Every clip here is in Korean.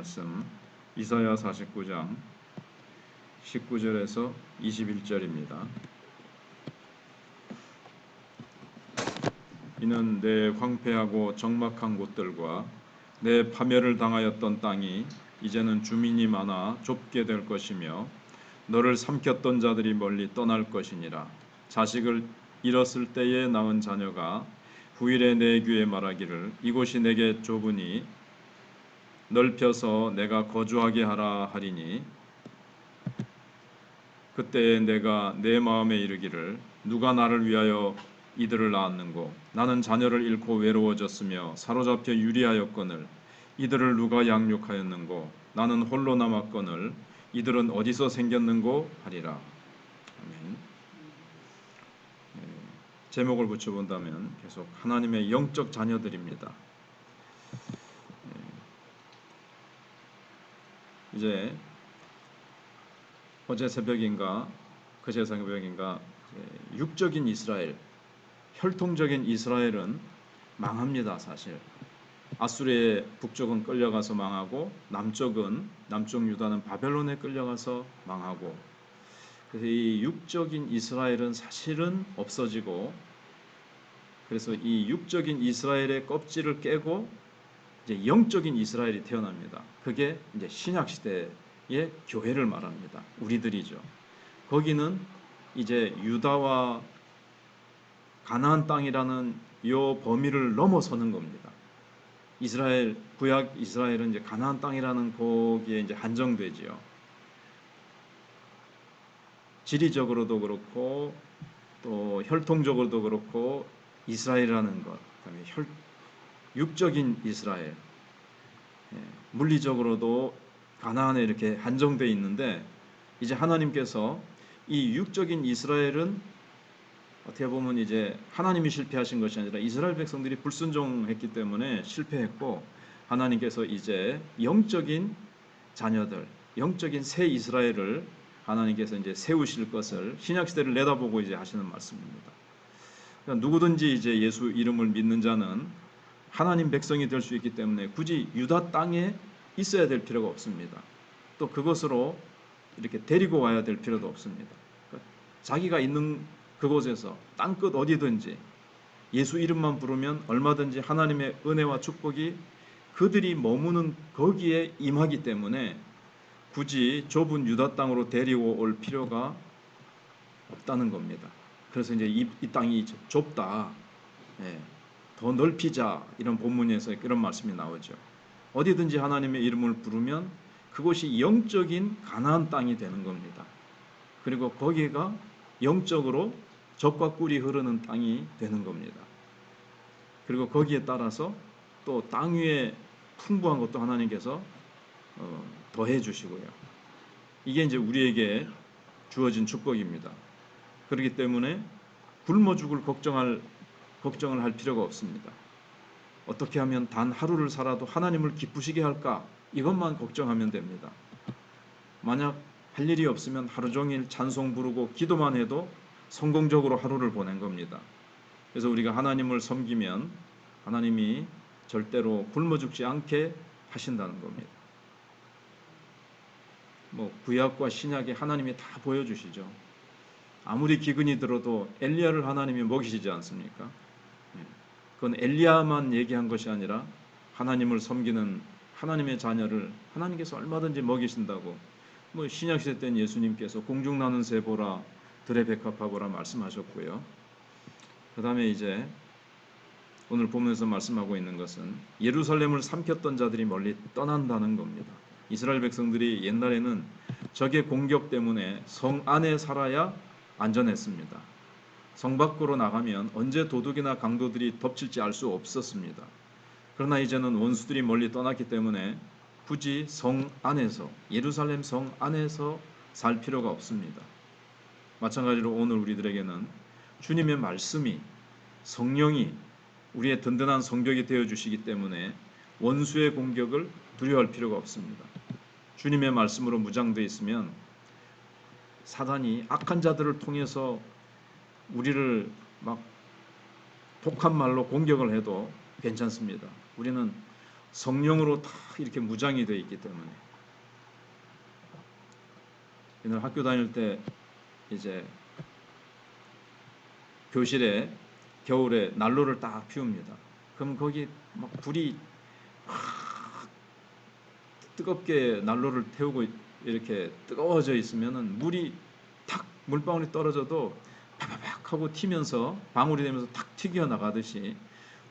말씀 이사야 49장 19절에서 21절입니다. 이는 내 황폐하고 적막한 곳들과 내 파멸을 당하였던 땅이 이제는 주민이 많아 좁게 될 것이며 너를 삼켰던 자들이 멀리 떠날 것이니라. 자식을 잃었을 때에 낳은 자녀가 후일에 내 귀에 말하기를 이곳이 내게 좁으니 넓혀서 내가 거주하게 하라 하리니 그때에 내가 내 마음에 이르기를 누가 나를 위하여 이들을 낳았는고 나는 자녀를 잃고 외로워졌으며 사로잡혀 유리하였거늘 이들을 누가 양육하였는고 나는 홀로 남았거늘 이들은 어디서 생겼는고 하리라. 아멘. 제목을 붙여본다면 계속 하나님의 영적 자녀들입니다. 이제 어제 새벽인가 그제 새벽인가 육적인 이스라엘, 혈통적인 이스라엘은 망합니다. 사실 아수르의 북쪽은 끌려가서 망하고 남쪽 유다는 바벨론에 끌려가서 망하고, 그래서 이 육적인 이스라엘은 사실은 없어지고, 그래서 이 육적인 이스라엘의 껍질을 깨고 이제 영적인 이스라엘이 태어납니다. 그게 이제 신약 시대의 교회를 말합니다. 우리들이죠. 거기는 이제 유다와 가나안 땅이라는 요 범위를 넘어서는 겁니다. 이스라엘, 구약 이스라엘은 이제 가나안 땅이라는 거기에 이제 한정되지요. 지리적으로도 그렇고 또 혈통적으로도 그렇고 이스라엘이라는 것, 그다음에 육적인 이스라엘, 물리적으로도 가나안에 이렇게 한정되어 있는데, 이제 하나님께서 이 육적인 이스라엘은 어떻게 보면 이제 하나님이 실패하신 것이 아니라 이스라엘 백성들이 불순종했기 때문에 실패했고, 하나님께서 이제 영적인 자녀들, 영적인 새 이스라엘을 하나님께서 이제 세우실 것을 신약 시대를 내다보고 이제 하시는 말씀입니다. 그러니까 누구든지 이제 예수 이름을 믿는 자는 하나님 백성이 될 수 있기 때문에 굳이 유다 땅에 있어야 될 필요가 없습니다. 또 그것으로 이렇게 데리고 와야 될 필요도 없습니다. 그러니까 자기가 있는 그곳에서 땅끝 어디든지 예수 이름만 부르면 얼마든지 하나님의 은혜와 축복이 그들이 머무는 거기에 임하기 때문에 굳이 좁은 유다 땅으로 데리고 올 필요가 없다는 겁니다. 그래서 이제 이 땅이 좁다, 더 넓히자, 이런 본문에서 그런 말씀이 나오죠. 어디든지 하나님의 이름을 부르면 그곳이 영적인 가나안 땅이 되는 겁니다. 그리고 거기가 영적으로 젖과 꿀이 흐르는 땅이 되는 겁니다. 그리고 거기에 따라서 또 땅 위에 풍부한 것도 하나님께서 더해 주시고요. 이게 이제 우리에게 주어진 축복입니다. 그렇기 때문에 굶어 죽을 걱정을 할 필요가 없습니다. 어떻게 하면 단 하루를 살아도 하나님을 기쁘시게 할까? 이것만 걱정하면 됩니다. 만약 할 일이 없으면 하루 종일 찬송 부르고 기도만 해도 성공적으로 하루를 보낸 겁니다. 그래서 우리가 하나님을 섬기면 하나님이 절대로 굶어 죽지 않게 하신다는 겁니다. 구약과 신약에 하나님이 다 보여주시죠. 아무리 기근이 들어도 엘리야를 하나님이 먹이시지 않습니까? 그건 엘리야만 얘기한 것이 아니라 하나님을 섬기는 하나님의 자녀를 하나님께서 얼마든지 먹이신다고 신약 시대 때는 예수님께서 공중 나는 새 보라 들의 백합화보라 말씀하셨고요. 그 다음에 이제 오늘 보면서 말씀하고 있는 것은 예루살렘을 삼켰던 자들이 멀리 떠난다는 겁니다. 이스라엘 백성들이 옛날에는 적의 공격 때문에 성 안에 살아야 안전했습니다. 성 밖으로 나가면 언제 도둑이나 강도들이 덮칠지 알 수 없었습니다. 그러나 이제는 원수들이 멀리 떠났기 때문에 굳이 성 안에서, 예루살렘 성 안에서 살 필요가 없습니다. 마찬가지로 오늘 우리들에게는 주님의 말씀이, 성령이 우리의 든든한 성벽이 되어주시기 때문에 원수의 공격을 두려워할 필요가 없습니다. 주님의 말씀으로 무장되어 있으면 사단이 악한 자들을 통해서 우리를 막 독한 말로 공격을 해도 괜찮습니다. 우리는 성령으로 다 이렇게 무장이 되어 있기 때문에. 옛날 학교 다닐 때 이제 교실에 겨울에 난로를 딱 피웁니다. 그럼 거기 막 불이 뜨겁게 난로를 태우고 이렇게 뜨거워져 있으면은 물이 탁 물방울이 떨어져도 파바박 하고 튀면서 방울이 되면서 탁 튀겨 나가듯이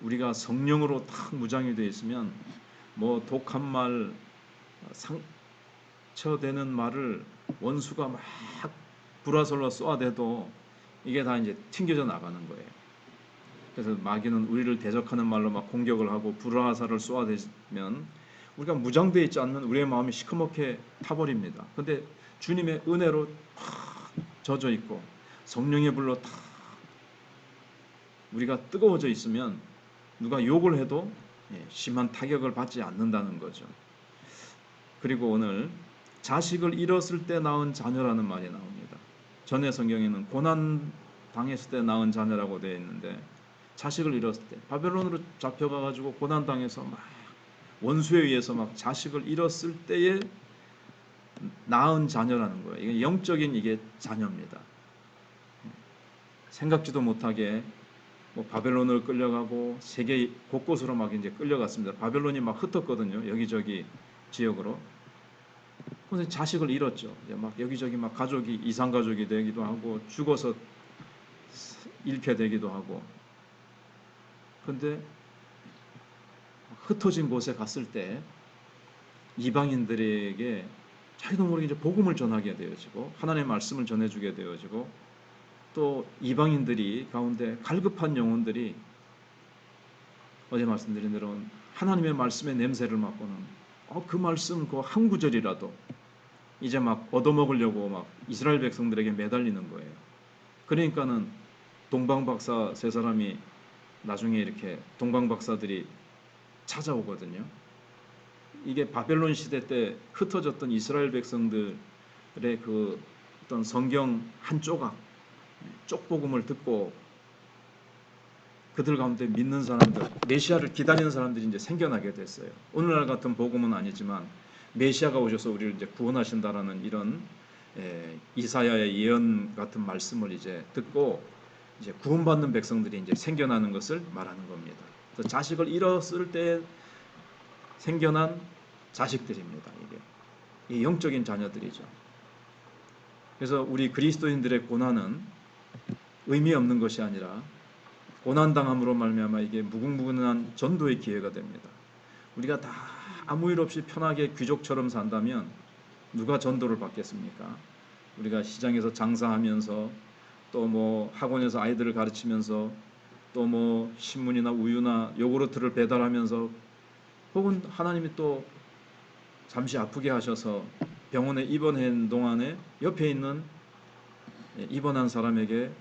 우리가 성령으로 탁 무장이 되어 있으면 뭐 독한 말, 상처되는 말을 원수가 막 불화살로 쏘아대도 이게 다 이제 튕겨져 나가는 거예요. 그래서 마귀는 우리를 대적하는 말로 막 공격을 하고 불화살을 쏘아대면 우리가 무장되어 있지 않으면 우리의 마음이 시커멓게 타버립니다. 근데 주님의 은혜로 탁 젖어 있고 성령의 불로 탁 우리가 뜨거워져 있으면 누가 욕을 해도 심한 타격을 받지 않는다는 거죠. 그리고 오늘 자식을 잃었을 때 낳은 자녀라는 말이 나옵니다. 전에 성경에는 고난 당했을 때 낳은 자녀라고 되어 있는데 자식을 잃었을 때 바벨론으로 잡혀가가지고 고난 당해서 막 원수에 의해서 막 자식을 잃었을 때에 낳은 자녀라는 거예요. 이게 영적인 이게 자녀입니다. 생각지도 못하게 뭐 바벨론을 끌려가고 세계 곳곳으로 막 이제 끌려갔습니다. 바벨론이 막 흩었거든요. 여기저기 지역으로. 그래서 자식을 잃었죠. 이제 막 여기저기 막 가족이 이상 가족이 되기도 하고 죽어서 잃게 되기도 하고. 그런데 흩어진 곳에 갔을 때 이방인들에게 자기도 모르게 이제 복음을 전하게 되어지고 하나님의 말씀을 전해주게 되어지고 또 이방인들이 가운데 갈급한 영혼들이 어제 말씀드린 대로 하나님의 말씀의 냄새를 맡고는 그 말씀 그 한 구절이라도 이제 막 얻어먹으려고 막 이스라엘 백성들에게 매달리는 거예요. 그러니까는 동방박사 세 사람이 나중에 이렇게 동방박사들이 찾아오거든요. 이게 바벨론 시대 때 흩어졌던 이스라엘 백성들의 그 어떤 성경 한 조각, 쪽복음을 듣고 그들 가운데 믿는 사람들, 메시아를 기다리는 사람들이 이제 생겨나게 됐어요. 오늘날 같은 복음은 아니지만 메시아가 오셔서 우리를 이제 구원하신다라는 이런 이사야의 예언 같은 말씀을 이제 듣고 이제 구원받는 백성들이 이제 생겨나는 것을 말하는 겁니다. 그래서 자식을 잃었을 때 생겨난 자식들입니다. 이게 영적인 자녀들이죠. 그래서 우리 그리스도인들의 고난은 의미 없는 것이 아니라 고난 당함으로 말미암아 이게 무궁무진한 전도의 기회가 됩니다. 우리가 다 아무 일 없이 편하게 귀족처럼 산다면 누가 전도를 받겠습니까? 우리가 시장에서 장사하면서 또 뭐 학원에서 아이들을 가르치면서 또 뭐 신문이나 우유나 요구르트를 배달하면서 혹은 하나님이 또 잠시 아프게 하셔서 병원에 입원한 동안에 옆에 있는 입원한 사람에게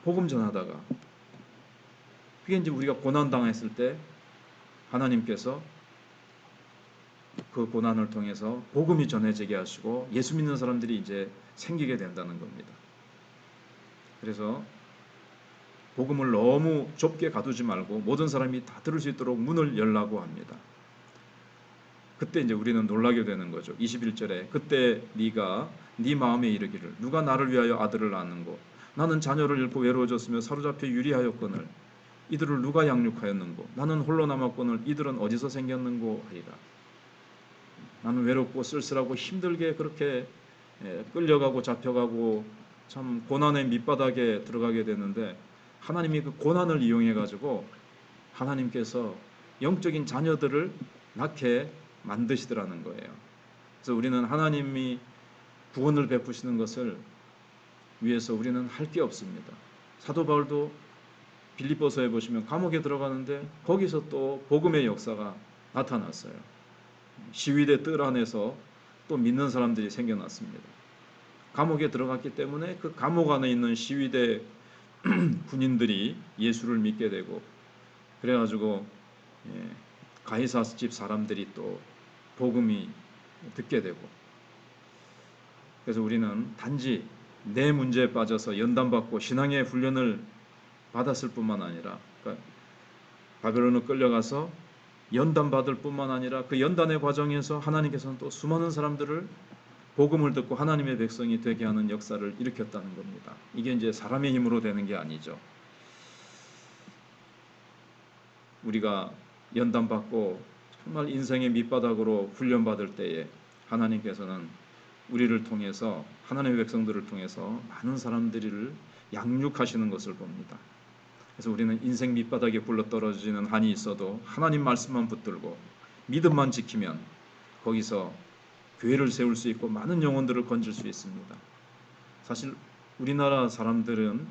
복음 전하다가 그게 이제 우리가 고난 당했을 때 하나님께서 그 고난을 통해서 복음이 전해지게 하시고 예수 믿는 사람들이 이제 생기게 된다는 겁니다. 그래서 복음을 너무 좁게 가두지 말고 모든 사람이 다 들을 수 있도록 문을 열라고 합니다. 그때 이제 우리는 놀라게 되는 거죠. 21절에 그때 네가 네 마음에 이르기를 누가 나를 위하여 아들을 낳는고 나는 자녀를 잃고 외로워졌으며 사로잡혀 유리하였거늘 이들을 누가 양육하였는고 나는 홀로 남았거늘 이들은 어디서 생겼는고 하리라. 나는 외롭고 쓸쓸하고 힘들게 그렇게 끌려가고 잡혀가고 참 고난의 밑바닥에 들어가게 되는데 하나님이 그 고난을 이용해 가지고 하나님께서 영적인 자녀들을 낳게 만드시더라는 거예요. 그래서 우리는 하나님이 구원을 베푸시는 것을 위해서 우리는 할 게 없습니다. 사도 바울도 빌립보서에 보시면 감옥에 들어가는데 거기서 또 복음의 역사가 나타났어요. 시위대 뜰 안에서 또 믿는 사람들이 생겨났습니다. 감옥에 들어갔기 때문에 그 감옥 안에 있는 시위대 군인들이 예수를 믿게 되고 그래가지고 가이사 집 사람들이 또 복음이 듣게 되고 그래서 우리는 단지 내 문제에 빠져서 연단받고 신앙의 훈련을 받았을 뿐만 아니라 그러니까 바벨론으로 끌려가서 연단받을 뿐만 아니라 그 연단의 과정에서 하나님께서는 또 수많은 사람들을 복음을 듣고 하나님의 백성이 되게 하는 역사를 일으켰다는 겁니다. 이게 이제 사람의 힘으로 되는 게 아니죠. 우리가 연단받고 정말 인생의 밑바닥으로 훈련받을 때에 하나님께서는 우리를 통해서 하나님의 백성들을 통해서 많은 사람들을 양육하시는 것을 봅니다. 그래서 우리는 인생 밑바닥에 굴러떨어지는 한이 있어도 하나님 말씀만 붙들고 믿음만 지키면 거기서 교회를 세울 수 있고 많은 영혼들을 건질 수 있습니다. 사실 우리나라 사람들은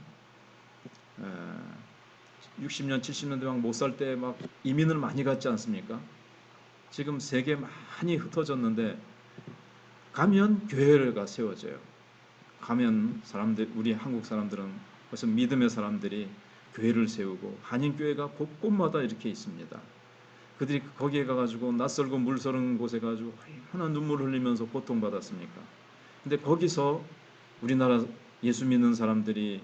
60년, 70년대 막 못 살 때 막 이민을 많이 갔지 않습니까? 지금 세계 많이 흩어졌는데 가면 교회가 세워져요. 가면 사람들, 우리 한국 사람들은 벌써 믿음의 사람들이 교회를 세우고 한인교회가 곳곳마다 이렇게 있습니다. 그들이 거기에 가가지고 낯설고 물서른 곳에 가지고 얼마나 눈물 흘리면서 고통받았습니까? 근데 거기서 우리나라 예수 믿는 사람들이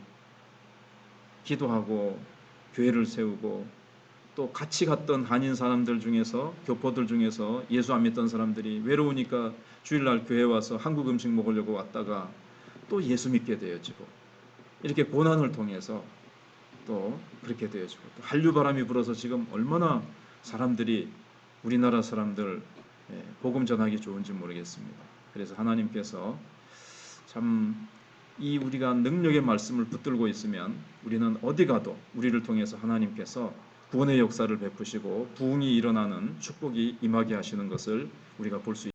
기도하고 교회를 세우고 또 같이 갔던 한인 사람들 중에서 교포들 중에서 예수 안 믿던 사람들이 외로우니까 주일날 교회 와서 한국 음식 먹으려고 왔다가 또 예수 믿게 되어지고 이렇게 고난을 통해서 또 그렇게 되어지고 또 한류바람이 불어서 지금 얼마나 사람들이 우리나라 사람들 복음 전하기 좋은지 모르겠습니다. 그래서 하나님께서 참 이 우리가 능력의 말씀을 붙들고 있으면 우리는 어디 가도 우리를 통해서 하나님께서 구원의 역사를 베푸시고 부흥이 일어나는 축복이 임하게 하시는 것을 우리가 볼 수 있습니다.